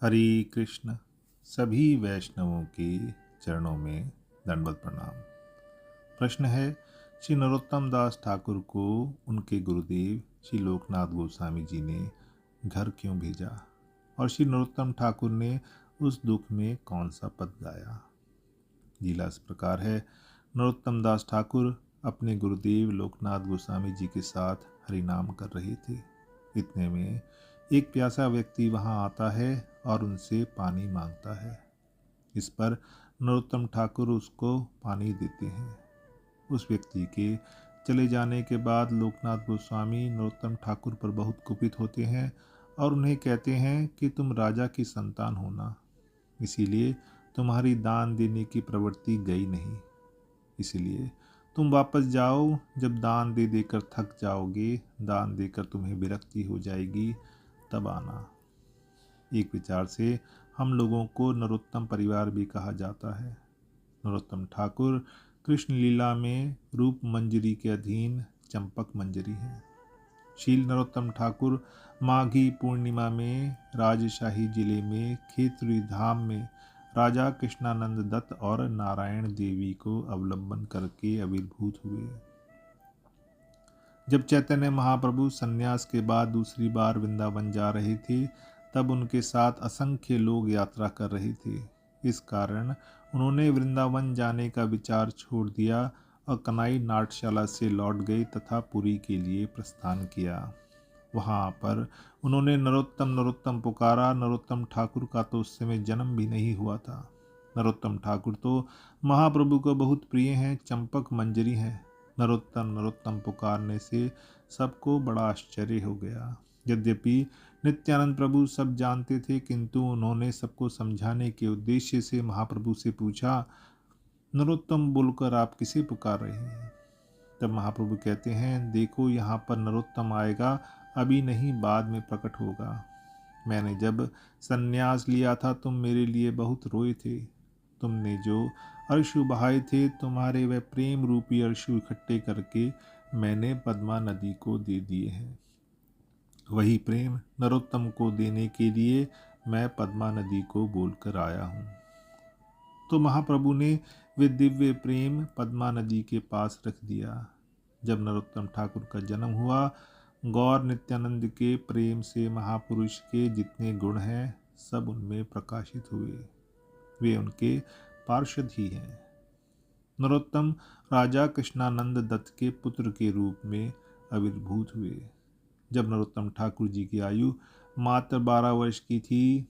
हरे कृष्ण। सभी वैष्णवों के चरणों में दंडवत प्रणाम। प्रश्न है, श्री नरोत्तम दास ठाकुर को उनके गुरुदेव श्री लोकनाथ गोस्वामी जी ने घर क्यों भेजा और श्री नरोत्तम ठाकुर ने उस दुख में कौन सा पद गाया। लीला इस प्रकार है। नरोत्तम दास ठाकुर अपने गुरुदेव लोकनाथ गोस्वामी जी के साथ हरिनाम कर रहे थे। इतने में एक प्यासा व्यक्ति वहां आता है और उनसे पानी मांगता है। इस पर नरोत्तम ठाकुर उसको पानी देते हैं। उस व्यक्ति के चले जाने के बाद लोकनाथ गोस्वामी नरोत्तम ठाकुर पर बहुत कुपित होते हैं और उन्हें कहते हैं कि तुम राजा की संतान हो ना, इसीलिए तुम्हारी दान देने की प्रवृत्ति गई नहीं। इसलिए तुम वापस जाओ, जब दान दे देकर थक जाओगे, दान देकर तुम्हें विरक्ति हो जाएगी, तब आना। एक विचार से हम लोगों को नरोत्तम परिवार भी कहा जाता है। नरोत्तम ठाकुर कृष्ण लीला में रूप मंजरी के अधीन चंपक मंजरी हैं। शील नरोत्तम ठाकुर माघी पूर्णिमा में राजशाही जिले में खेतरी धाम में राजा कृष्णानंद दत्त और नारायण देवी को अवलंबन करके आविर्भूत हुए। जब चैतन्य महाप्रभु संन्यास के बाद दूसरी बार वृंदावन जा रहे थे, तब उनके साथ असंख्य लोग यात्रा कर रहे थे। इस कारण उन्होंने वृंदावन जाने का विचार छोड़ दिया और कनाई नाट्यशाला से लौट गए तथा पुरी के लिए प्रस्थान किया। वहाँ पर उन्होंने नरोत्तम नरोत्तम पुकारा। नरोत्तम ठाकुर का तो उस समय जन्म भी नहीं हुआ था। नरोत्तम ठाकुर तो महाप्रभु को बहुत प्रिय हैं, चंपक मंजरी हैं। नरोत्तम नरोत्तम पुकारने से सबको बड़ा आश्चर्य हो गया। यद्यपि नित्यानंद प्रभु सब जानते थे, किंतु उन्होंने सबको समझाने के उद्देश्य से महाप्रभु से पूछा, नरोत्तम बोलकर आप किसे पुकार रहे हैं। तब महाप्रभु कहते हैं, देखो यहाँ पर नरोत्तम आएगा, अभी नहीं, बाद में प्रकट होगा। मैंने जब संन्यास लिया था तुम मेरे लिए बहुत रोए थे। तुमने जो अश्रु बहाए थे, तुम्हारे वह प्रेम रूपी अश्रु इकट्ठे करके मैंने पद्मा नदी को दे दिए हैं। वही प्रेम नरोत्तम को देने के लिए मैं पद्मा नदी को बोलकर आया हूँ। तो महाप्रभु ने वे दिव्य प्रेम पद्मा नदी के पास रख दिया। जब नरोत्तम ठाकुर का जन्म हुआ, गौर नित्यानंद के प्रेम से महापुरुष के जितने गुण हैं सब उनमें प्रकाशित हुए। वे उनके पार्षद ही हैं। नरोत्तम राजा कृष्णानंद दत्त के पुत्र के रूप में आविर्भूत हुए। जब नरोत्तम ठाकुर जी की आयु मात्र 12 वर्ष की थी,